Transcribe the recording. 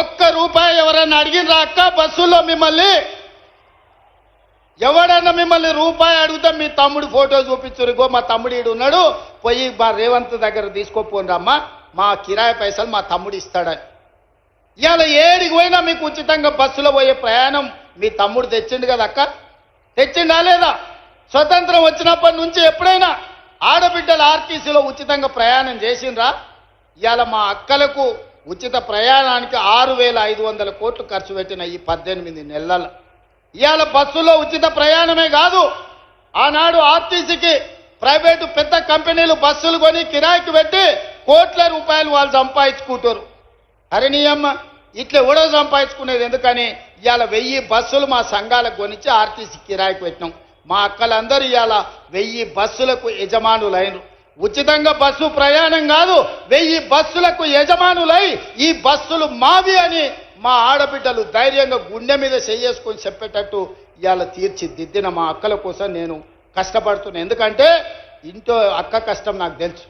ఒక్క రూపాయి ఎవరైనా అడిగినరా అక్క బస్సులో మిమ్మల్ని? ఎవడన్నా మిమ్మల్ని రూపాయి అడిగితే మీ తమ్ముడు ఫోటో చూపించురు, ఇగో మా తమ్ముడు ఈడు ఉన్నాడు, పోయి మా రేవంత్ దగ్గర తీసుకోపోండి అమ్మా, మా కిరాయి పైసలు మా తమ్ముడు ఇస్తాడని. ఇవాళ ఏడికి పోయినా మీకు ఉచితంగా బస్సులో పోయే ప్రయాణం మీ తమ్ముడు తెచ్చిండు కదా అక్క, తెచ్చిండా లేదా? స్వతంత్రం వచ్చినప్పటి నుంచి ఎప్పుడైనా ఆడబిడ్డలు ఆర్టీసీలో ఉచితంగా ప్రయాణం చేసిండ్రా? ఇవాళ మా అక్కలకు ఉచిత ప్రయాణానికి 6,500 కోట్లు ఖర్చు పెట్టిన ఈ 18 నెలల. ఇవాళ బస్సులో ఉచిత ప్రయాణమే కాదు, ఆనాడు ఆర్టీసీకి ప్రైవేటు పెద్ద కంపెనీలు బస్సులు కొని కిరాయికి పెట్టి కోట్ల రూపాయలు వాళ్ళు సంపాదించుకుంటారు. అరే నీ అమ్మ, ఇట్లా ఎవడో సంపాదించుకునేది ఎందుకని ఇవాళ 1000 బస్సులు మా సంఘాలకు కొనిచ్చి ఆర్టీసీ కిరాయికి పెట్టినాం. మా అక్కలందరూ ఇవాళ 1000 బస్సులకు యజమానులైనరు. ఉచితంగా బస్సు ప్రయాణం కాదు, 1000 బస్సులకు యజమానులై ఈ బస్సులు మావి అని మా ఆడబిడ్డలు ధైర్యంగా గుండె మీద చేసుకొని చెప్పేటట్టు ఇవాళ తీర్చిదిద్దిన మా అక్కల కోసం నేను కష్టపడుతున్నాను. ఎందుకంటే ఇంట్లో అక్క కష్టం నాకు తెలుసు.